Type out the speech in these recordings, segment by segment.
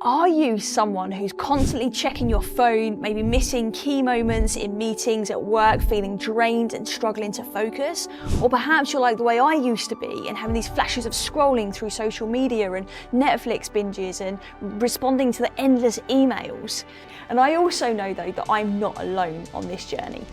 Are you someone who's constantly checking your phone, maybe missing key moments in meetings at work, feeling drained and struggling to focus? Or perhaps you're like the way I used to be and having these flashes of scrolling through social media and Netflix binges and responding to the endless emails. And I also know though that I'm not alone on this journey.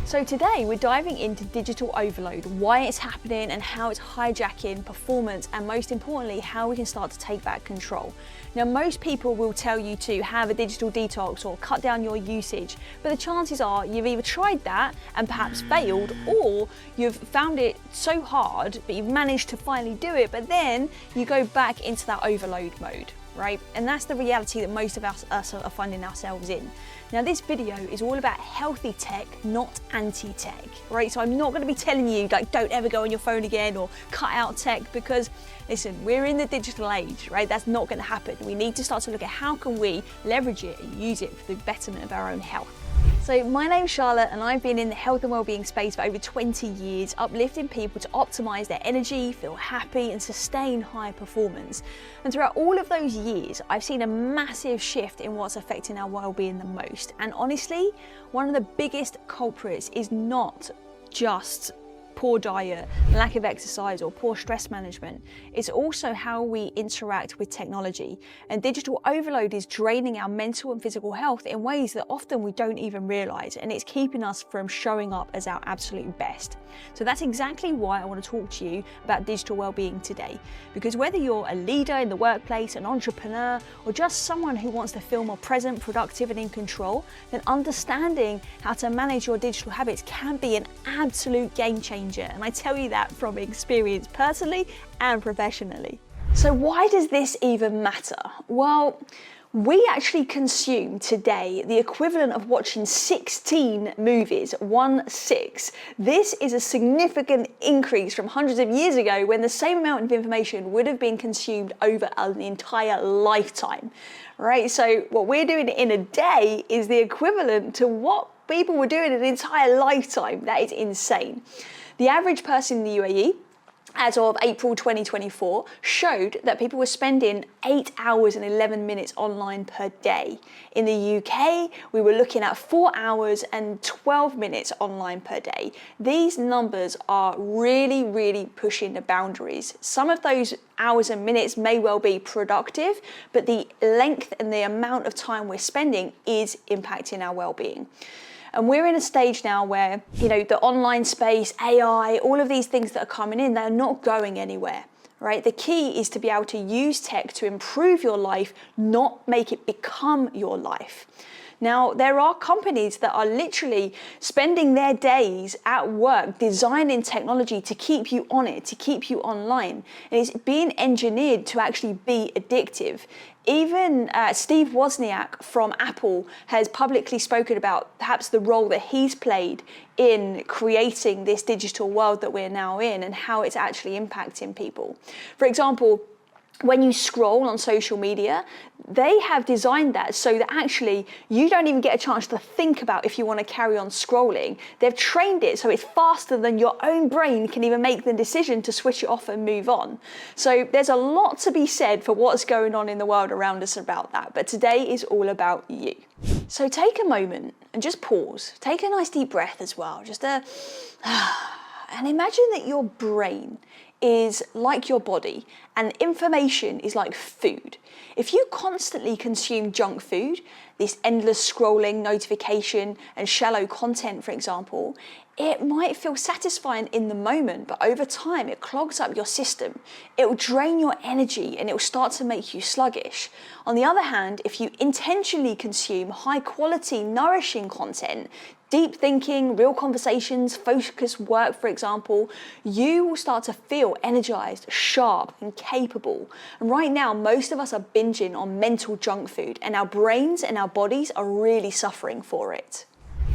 So today we're diving into digital overload, why it's happening and how it's hijacking performance, and most importantly, how we can start to take back control. Now, most people will tell you to have a digital detox or cut down your usage, but the chances are you've either tried that and perhaps failed, or you've found it so hard, but you've managed to finally do it, but then you go back into that overload mode, right? And that's the reality that most of us are finding ourselves in. Now, this video is all about healthy tech, not anti-tech, right? So I'm not going to be telling you like don't ever go on your phone again or cut out tech, because listen, we're in the digital age, right? That's not going to happen. We need to start to look at how can we leverage it and use it for the betterment of our own health. So my name's Charlotte and I've been in the health and wellbeing space for over 20 years, uplifting people to optimize their energy, feel happy and sustain high performance. And throughout all of those years, I've seen a massive shift in what's affecting our wellbeing the most. And honestly, one of the biggest culprits is not just poor diet, lack of exercise or poor stress management. It's also how we interact with technology, and digital overload is draining our mental and physical health in ways that often we don't even realize, and it's keeping us from showing up as our absolute best. So that's exactly why I want to talk to you about digital well-being today, because whether you're a leader in the workplace, an entrepreneur, or just someone who wants to feel more present, productive and in control, then understanding how to manage your digital habits can be an absolute game changer. And I tell you that from experience personally and professionally. So why does this even matter? Well, we actually consume today the equivalent of watching 16 movies, 1/6. This is a significant increase from hundreds of years ago when the same amount of information would have been consumed over an entire lifetime, right? So what we're doing in a day is the equivalent to what people were doing an entire lifetime. That is insane. The average person in the UAE, as of April 2024, showed that people were spending 8 hours and 11 minutes online per day. In the UK, we were looking at 4 hours and 12 minutes online per day. These numbers are really, really pushing the boundaries. Some of those hours and minutes may well be productive, but the length and the amount of time we're spending is impacting our well-being. And we're in a stage now where, the online space, AI, all of these things that are coming in, they're not going anywhere, right? The key is to be able to use tech to improve your life, not make it become your life. Now, there are companies that are literally spending their days at work designing technology to keep you on it, to keep you online. And it's being engineered to actually be addictive. Even Steve Wozniak from Apple has publicly spoken about perhaps the role that he's played in creating this digital world that we're now in and how it's actually impacting people. For example, when you scroll on social media, they have designed that so that actually you don't even get a chance to think about if you want to carry on scrolling. They've trained it so it's faster than your own brain can even make the decision to switch it off and move on. So there's a lot to be said for what's going on in the world around us about that. But today is all about you. So take a moment and just pause. Take a nice deep breath as well. And imagine that your brain is like your body and information is like food. If you constantly consume junk food, this endless scrolling, notification and shallow content, for example, it might feel satisfying in the moment, but over time it clogs up your system. It will drain your energy and it will start to make you sluggish. On the other hand, if you intentionally consume high quality, nourishing content, deep thinking, real conversations, focused work, for example, you will start to feel energized, sharp and capable. And right now, most of us are binging on mental junk food and our brains and our bodies are really suffering for it.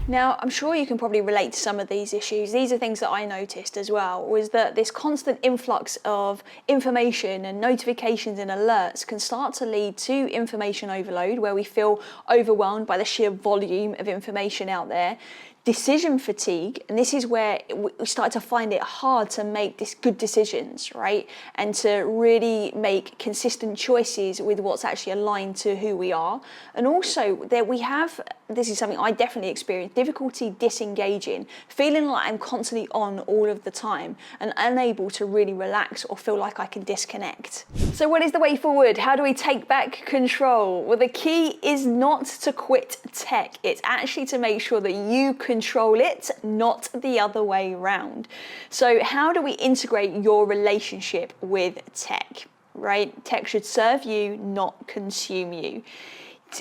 Now, I'm sure you can probably relate to some of these issues. These are things that I noticed as well, was that this constant influx of information and notifications and alerts can start to lead to information overload, where we feel overwhelmed by the sheer volume of information out there. decision fatigue, and this is where we start to find it hard to make good decisions, right? And to really make consistent choices with what's actually aligned to who we are. And also that we have, this is something I definitely experienced, difficulty disengaging, feeling like I'm constantly on all of the time and unable to really relax or feel like I can disconnect. So what is the way forward? How do we take back control? Well, the key is not to quit tech. It's actually to make sure that you control it, not the other way around. So how do we integrate your relationship with tech, right? Tech should serve you, not consume you.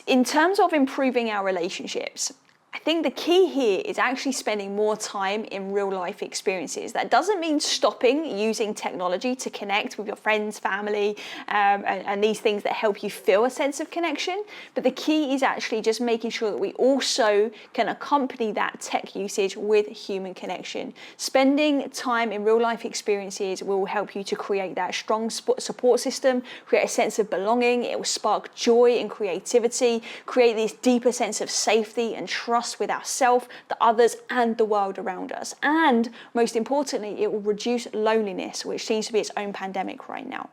In terms of improving our relationships, I think the key here is actually spending more time in real life experiences. That doesn't mean stopping using technology to connect with your friends, family, and these things that help you feel a sense of connection. But the key is actually just making sure that we also can accompany that tech usage with human connection. Spending time in real life experiences will help you to create that strong support system, create a sense of belonging. It will spark joy and creativity, create this deeper sense of safety and trust with ourselves, the others, and the world around us. And most importantly, it will reduce loneliness, which seems to be its own pandemic right now.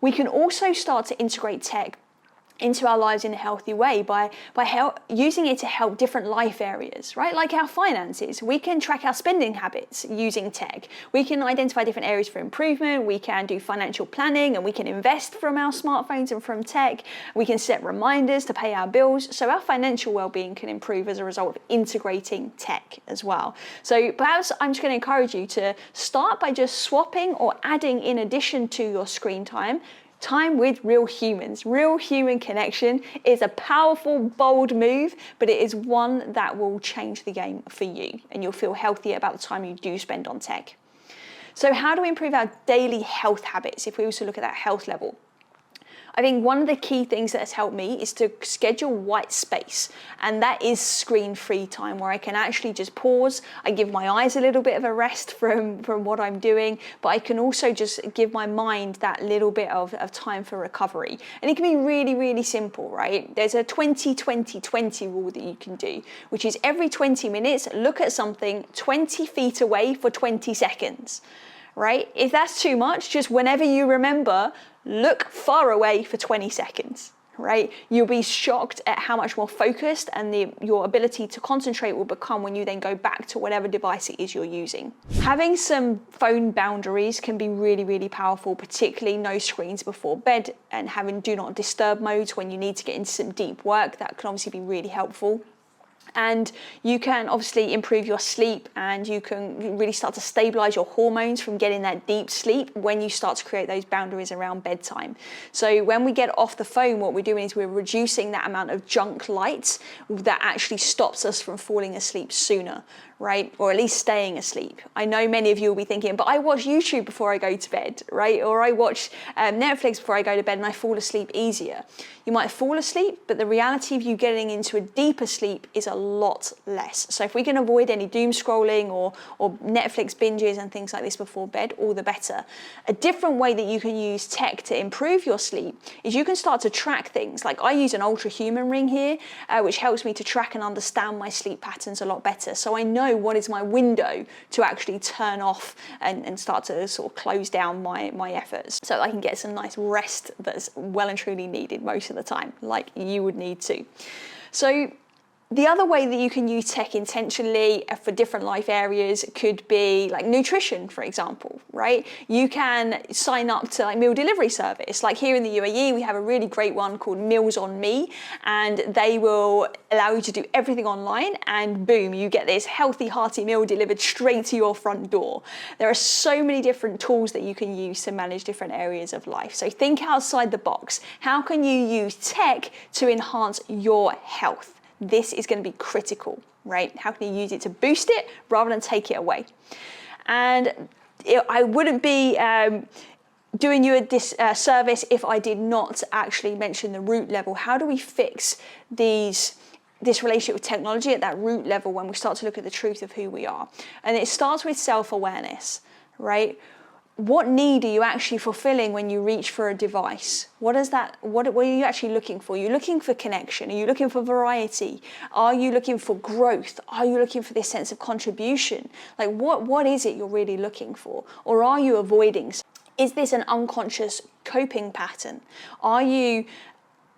We can also start to integrate tech into our lives in a healthy way by using it to help different life areas, right? Like our finances. We can track our spending habits using tech. We can identify different areas for improvement. We can do financial planning, and we can invest from our smartphones and from tech. We can set reminders to pay our bills. So our financial well-being can improve as a result of integrating tech as well. So perhaps I'm just going to encourage you to start by just swapping or adding, in addition to your screen time with real humans. Real human connection is a powerful, bold move, but it is one that will change the game for you, and you'll feel healthier about the time you do spend on tech. So how do we improve our daily health habits if we also look at that health level? I think one of the key things that has helped me is to schedule white space, and that is screen-free time where I can actually just pause. I give my eyes a little bit of a rest from what I'm doing, but I can also just give my mind that little bit of time for recovery. And it can be really, really simple, right? There's a 20-20-20 rule that you can do, which is every 20 minutes, look at something 20 feet away for 20 seconds, right? If that's too much, just whenever you remember, look far away for 20 seconds, right? You'll be shocked at how much more focused and your ability to concentrate will become when you then go back to whatever device it is you're using. Having some phone boundaries can be really, really powerful, particularly no screens before bed, and having do not disturb modes when you need to get into some deep work. That can obviously be really helpful. And you can obviously improve your sleep, and you can really start to stabilize your hormones from getting that deep sleep when you start to create those boundaries around bedtime. So when we get off the phone, what we're doing is we're reducing that amount of junk light that actually stops us from falling asleep sooner, right? Or at least staying asleep. I know many of you will be thinking, but I watch YouTube before I go to bed, right? Or I watch Netflix before I go to bed and I fall asleep easier. You might fall asleep, but the reality of you getting into a deeper sleep is a lot less. So if we can avoid any doom scrolling or Netflix binges and things like this before bed, all the better. A different way that you can use tech to improve your sleep is you can start to track things. Like I use an ultra human ring here, which helps me to track and understand my sleep patterns a lot better. So I know what is my window to actually turn off and start to sort of close down my efforts, so I can get some nice rest that's well and truly needed most of the time, like you would need to. So the other way that you can use tech intentionally for different life areas could be like nutrition, for example, right? You can sign up to like meal delivery service. Like here in the UAE, we have a really great one called Meals on Me, and they will allow you to do everything online, and boom, you get this healthy, hearty meal delivered straight to your front door. There are so many different tools that you can use to manage different areas of life. So think outside the box. How can you use tech to enhance your health? This is going to be critical, right? How can you use it to boost it rather than take it away? And I wouldn't be doing you a disservice if I did not actually mention the root level. How do we fix this relationship with technology at that root level when we start to look at the truth of who we are? And it starts with self-awareness, right? what need are you actually fulfilling when you reach for a device? What are you actually looking for? Are you looking for connection? Are you looking for variety? Are you looking for growth? Are you looking for this sense of contribution? Like what is it you're really looking for? Or are you avoiding? Is this an unconscious coping pattern? Are you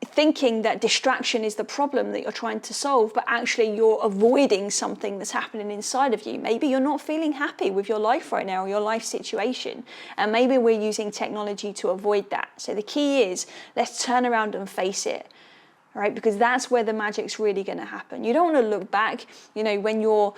thinking that distraction is the problem that you're trying to solve, but actually you're avoiding something that's happening inside of you? Maybe you're not feeling happy with your life right now or your life situation, and maybe we're using technology to avoid that. So the key is, let's turn around and face it, right? Because that's where the magic's really going to happen. You don't want to look back, when you're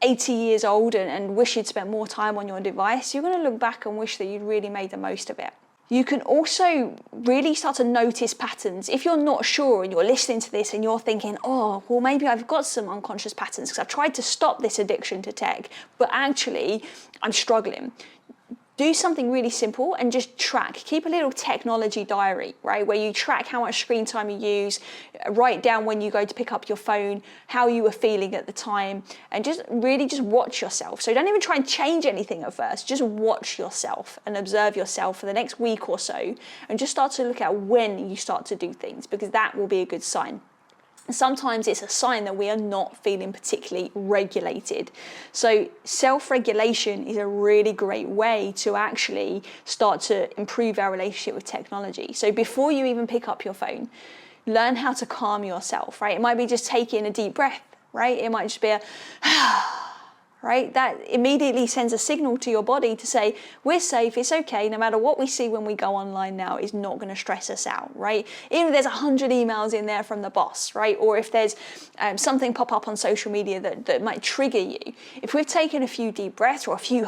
80 years old and wish you'd spent more time on your device. You're going to look back and wish that you'd really made the most of it. You can also really start to notice patterns. If you're not sure and you're listening to this and you're thinking, oh, well, maybe I've got some unconscious patterns because I've tried to stop this addiction to tech, but actually I'm struggling. Do something really simple and just track. Keep a little technology diary, right? Where you track how much screen time you use, write down when you go to pick up your phone, how you were feeling at the time, and just watch yourself. So don't even try and change anything at first. Just watch yourself and observe yourself for the next week or so, and just start to look at when you start to do things, because that will be a good sign. Sometimes it's a sign that we are not feeling particularly regulated. So self-regulation is a really great way to actually start to improve our relationship with technology. So before you even pick up your phone, learn how to calm yourself, right? It might be just taking a deep breath, right? It might just be a right? That immediately sends a signal to your body to say, we're safe, it's okay, no matter what we see when we go online now is not going to stress us out, right? Even if there's 100 emails in there from the boss, right? Or if there's something pop up on social media that might trigger you. If we've taken a few deep breaths or a few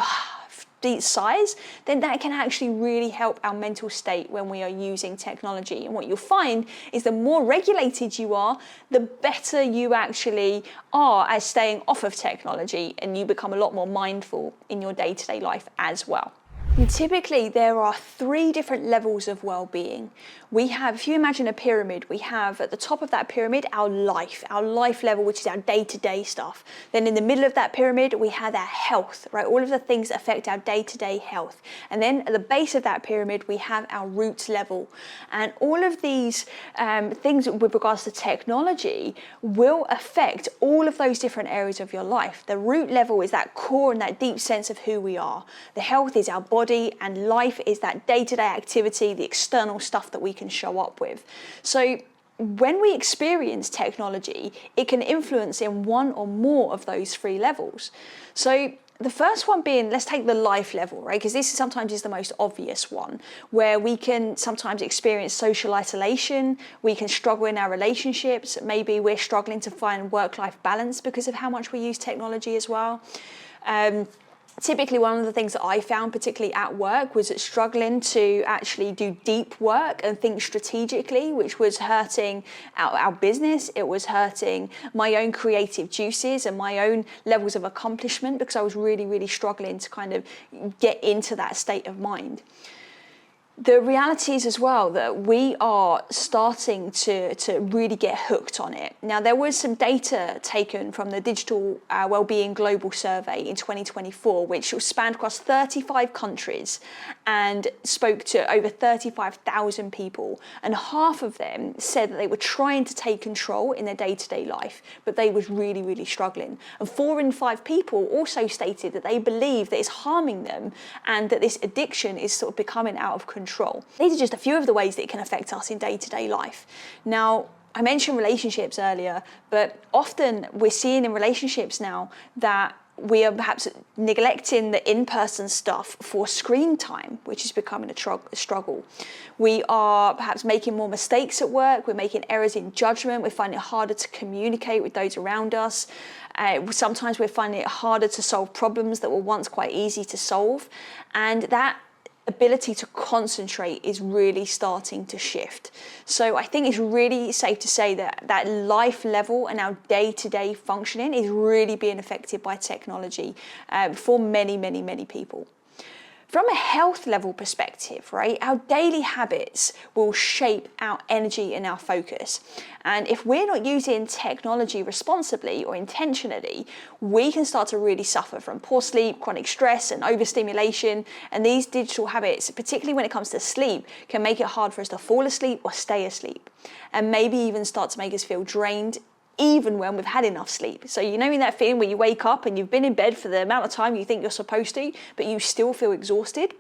deep sighs, then that can actually really help our mental state when we are using technology. And what you'll find is the more regulated you are, the better you actually are at staying off of technology, and you become a lot more mindful in your day-to-day life as well. And typically there are 3 different levels of well-being. We have, if you imagine a pyramid, we have at the top of that pyramid our life level, which is our day-to-day stuff. Then in the middle of that pyramid we have our health, right? All of the things that affect our day-to-day health. And then at the base of that pyramid we have our root level. And all of these things with regards to technology will affect all of those different areas of your life. The root level is that core and that deep sense of who we are. The health is our body, and life is that day-to-day activity, the external stuff that we can show up with. So when we experience technology, it can influence in one or more of those 3 levels. So the first one being, let's take the life level, right? Because this sometimes is the most obvious one, where we can sometimes experience social isolation, we can struggle in our relationships, maybe we're struggling to find work-life balance because of how much we use technology as well. Typically, one of the things that I found, particularly at work, was that struggling to actually do deep work and think strategically, which was hurting our business. It was hurting my own creative juices and my own levels of accomplishment, because I was really, really struggling to kind of get into that state of mind. The reality is as well that we are starting to really get hooked on it. Now, there was some data taken from the Digital Wellbeing Global Survey in 2024, which spanned across 35 countries and spoke to over 35,000 people. And half of them said that they were trying to take control in their day-to-day life, but they was really, really struggling. And 4 in 5 people also stated that they believe that it's harming them and that this addiction is sort of becoming out of control. These are just a few of the ways that it can affect us in day-to-day life. Now, I mentioned relationships earlier, but often we're seeing in relationships now that we are perhaps neglecting the in-person stuff for screen time, which is becoming a struggle. We are perhaps making more mistakes at work, we're making errors in judgment, we're finding it harder to communicate with those around us. Sometimes we're finding it harder to solve problems that were once quite easy to solve. And that ability to concentrate is really starting to shift. So I think it's really safe to say that that life level and our day-to-day functioning is really being affected by technology for many, many, many people. From a health level perspective, right, our daily habits will shape our energy and our focus. And if we're not using technology responsibly or intentionally, we can start to really suffer from poor sleep, chronic stress, and overstimulation. And these digital habits, particularly when it comes to sleep, can make it hard for us to fall asleep or stay asleep, and maybe even start to make us feel drained even when we've had enough sleep. So you know in that feeling where you wake up and you've been in bed for the amount of time you think you're supposed to, but you still feel exhausted?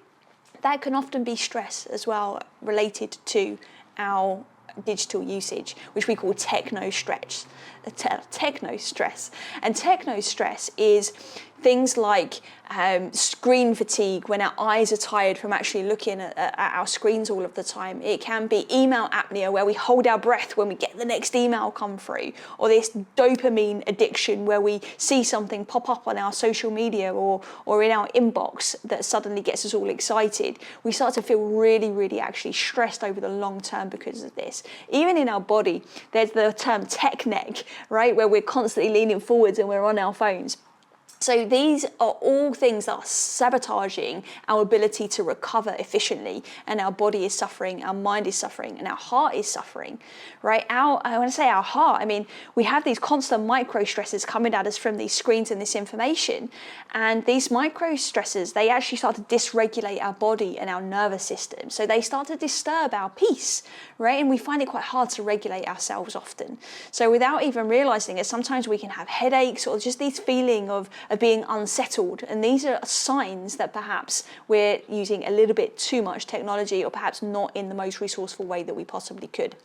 That can often be stress as well, related to our digital usage, which we call techno stress. And techno stress is things like screen fatigue, when our eyes are tired from actually looking at our screens all of the time. It can be email apnea, where we hold our breath when we get the next email come through, or this dopamine addiction where we see something pop up on our social media or in our inbox that suddenly gets us all excited. We start to feel really, really actually stressed over the long term because of this. Even in our body, there's the term tech neck, right, where we're constantly leaning forwards and we're on our phones. So these are all things that are sabotaging our ability to recover efficiently, and our body is suffering, our mind is suffering, and our heart is suffering, right? I want to say our heart, I mean, we have these constant micro stresses coming at us from these screens and this information, and these micro stresses, they actually start to dysregulate our body and our nervous system. So they start to disturb our peace, right? And we find it quite hard to regulate ourselves often. So without even realizing it, sometimes we can have headaches or just this feeling of being unsettled, and these are signs that perhaps we're using a little bit too much technology, or perhaps not in the most resourceful way that we possibly could.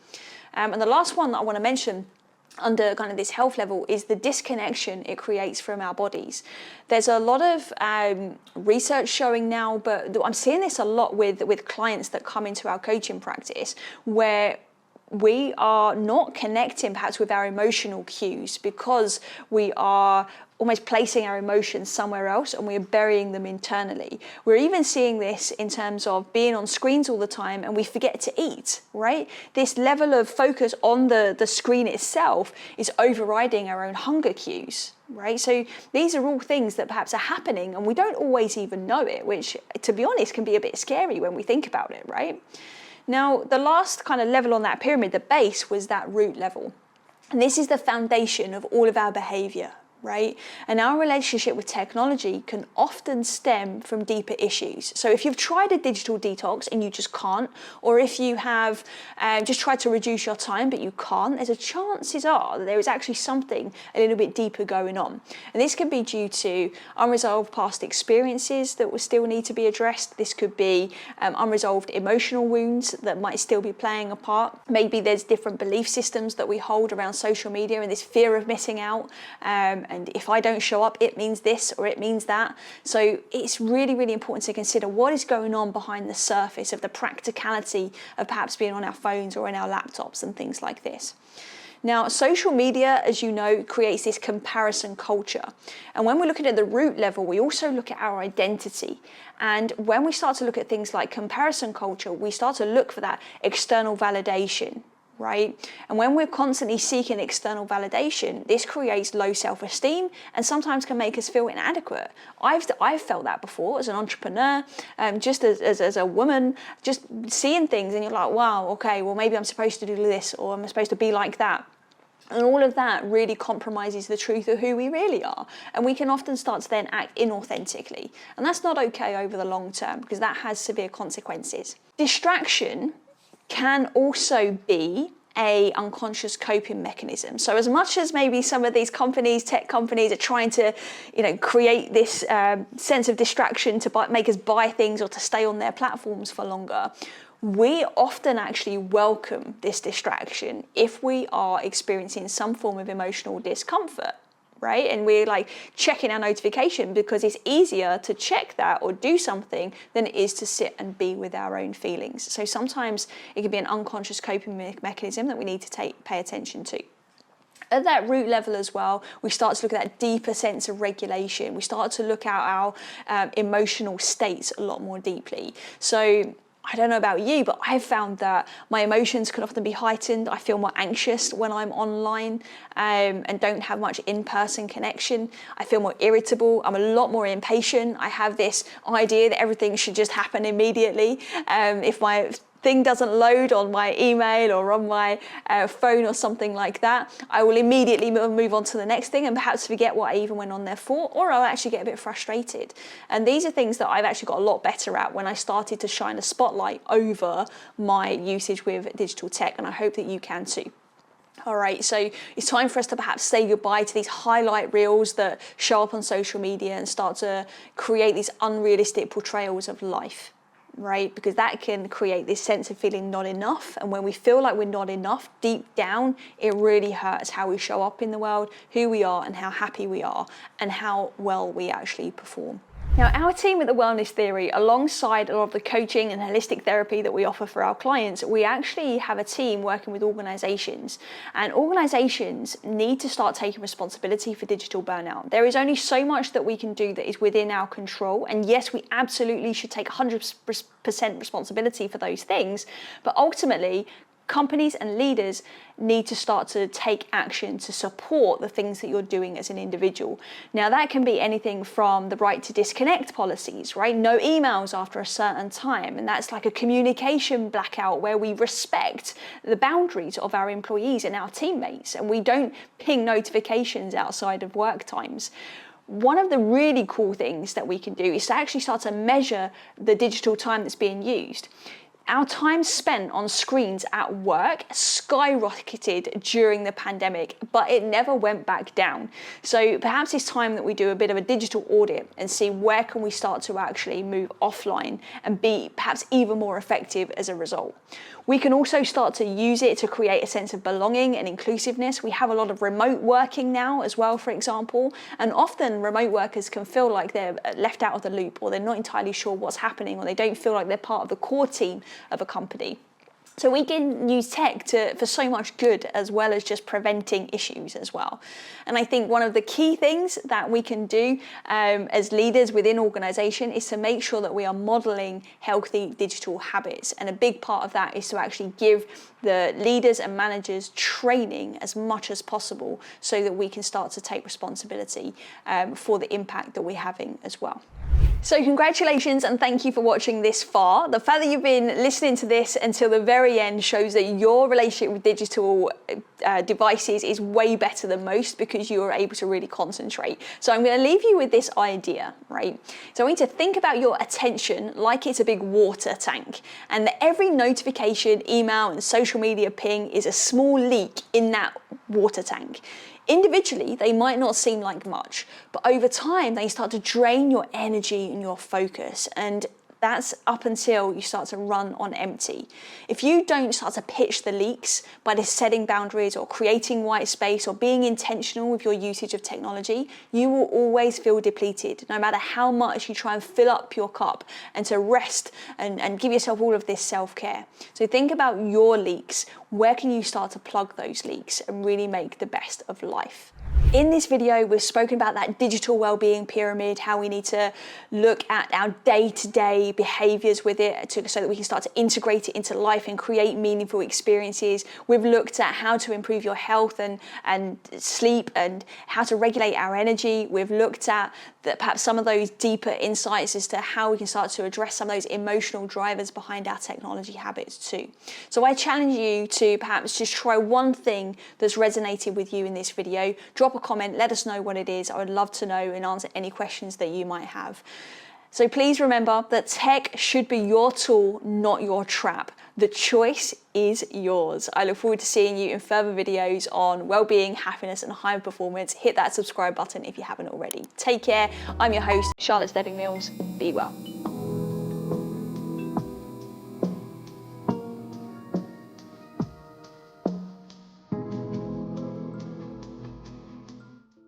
And the last one that I want to mention under kind of this health level is the disconnection it creates from our bodies. There's a lot of research showing now, but I'm seeing this a lot with clients that come into our coaching practice, where we are not connecting perhaps with our emotional cues because we are almost placing our emotions somewhere else and we're burying them internally. We're even seeing this in terms of being on screens all the time and we forget to eat, right? This level of focus on the screen itself is overriding our own hunger cues, right? So these are all things that perhaps are happening and we don't always even know it, which, to be honest, can be a bit scary when we think about it, right? Now, the last kind of level on that pyramid, the base, was that root level. And this is the foundation of all of our behavior, right? And our relationship with technology can often stem from deeper issues. So if you've tried a digital detox and you just can't, or if you have just tried to reduce your time but you can't, there's a chances are that there is actually something a little bit deeper going on. And this can be due to unresolved past experiences that will still need to be addressed. This could be unresolved emotional wounds that might still be playing a part. Maybe there's different belief systems that we hold around social media and this fear of missing out. And if I don't show up, it means this or it means that. So it's really, really important to consider what is going on behind the surface of the practicality of perhaps being on our phones or in our laptops and things like this. Now, social media, as you know, creates this comparison culture. And when we're looking at the root level, we also look at our identity. And when we start to look at things like comparison culture, we start to look for that external validation, right? And when we're constantly seeking external validation, this creates low self-esteem and sometimes can make us feel inadequate. I've felt that before as an entrepreneur, just as a woman, just seeing things and you're like, wow, okay, well maybe I'm supposed to do this or I'm supposed to be like that. And all of that really compromises the truth of who we really are. And we can often start to then act inauthentically. And that's not okay over the long term because that has severe consequences. Distraction can also be a unconscious coping mechanism. So as much as maybe some of these companies, tech companies, are trying to, create this sense of distraction to make us buy things or to stay on their platforms for longer, we often actually welcome this distraction if we are experiencing some form of emotional discomfort. Right? And we're like checking our notification because it's easier to check that or do something than it is to sit and be with our own feelings. So sometimes it can be an unconscious coping mechanism that we need to pay attention to. At that root level as well, we start to look at that deeper sense of regulation. We start to look at our emotional states a lot more deeply. So I don't know about you, but I've found that my emotions can often be heightened. I feel more anxious when I'm online and don't have much in-person connection. I feel more irritable. I'm a lot more impatient. I have this idea that everything should just happen immediately. If my thing doesn't load on my email or on my phone or something like that, I will immediately move on to the next thing and perhaps forget what I even went on there for, or I'll actually get a bit frustrated. And these are things that I've actually got a lot better at when I started to shine a spotlight over my usage with digital tech, and I hope that you can too. All right, so it's time for us to perhaps say goodbye to these highlight reels that show up on social media and start to create these unrealistic portrayals of life. Right? Because that can create this sense of feeling not enough. And when we feel like we're not enough, deep down, it really hurts how we show up in the world, who we are and how happy we are and how well we actually perform. Now, our team at the Wellness Theory, alongside a lot of the coaching and holistic therapy that we offer for our clients, we actually have a team working with organizations, and organizations need to start taking responsibility for digital burnout. There is only so much that we can do that is within our control. And yes, we absolutely should take 100% responsibility for those things. But ultimately, companies and leaders need to start to take action to support the things that you're doing as an individual. Now, that can be anything from the right to disconnect policies, right? No emails after a certain time. And that's like a communication blackout where we respect the boundaries of our employees and our teammates, and we don't ping notifications outside of work times. One of the really cool things that we can do is to actually start to measure the digital time that's being used. Our time spent on screens at work skyrocketed during the pandemic, but it never went back down. So perhaps it's time that we do a bit of a digital audit and see where can we start to actually move offline and be perhaps even more effective as a result. We can also start to use it to create a sense of belonging and inclusiveness. We have a lot of remote working now as well, for example, and often remote workers can feel like they're left out of the loop, or they're not entirely sure what's happening, or they don't feel like they're part of the core team of a company. So we can use tech for so much good, as well as just preventing issues as well. And I think one of the key things that we can do as leaders within organization is to make sure that we are modeling healthy digital habits. And a big part of that is to actually give the leaders and managers training as much as possible so that we can start to take responsibility for the impact that we're having as well. So congratulations and thank you for watching this far. The fact that you've been listening to this until the very end shows that your relationship with digital devices is way better than most, because you are able to really concentrate. So I'm going to leave you with this idea, right? So I want you to think about your attention like it's a big water tank, and that every notification, email and social media ping is a small leak in that water tank. Individually, they might not seem like much, but over time, they start to drain your energy and your focus. And that's up until you start to run on empty. If you don't start to pitch the leaks by just setting boundaries or creating white space or being intentional with your usage of technology, you will always feel depleted, no matter how much you try and fill up your cup and to rest and give yourself all of this self-care. So think about your leaks. Where can you start to plug those leaks and really make the best of life? In this video, we've spoken about that digital well-being pyramid, how we need to look at our day-to-day behaviors with it so that we can start to integrate it into life and create meaningful experiences. We've looked at how to improve your health and sleep and how to regulate our energy. We've looked at perhaps some of those deeper insights as to how we can start to address some of those emotional drivers behind our technology habits too. So I challenge you to perhaps just try one thing that's resonated with you in this video. Drop a comment, let us know what it is. I would love to know and answer any questions that you might have. So please remember that tech should be your tool, not your trap. The choice is yours. I look forward to seeing you in further videos on well-being, happiness, and high performance. Hit that subscribe button if you haven't already. Take care. I'm your host, Charlotte Stebbing-Mills. Be well.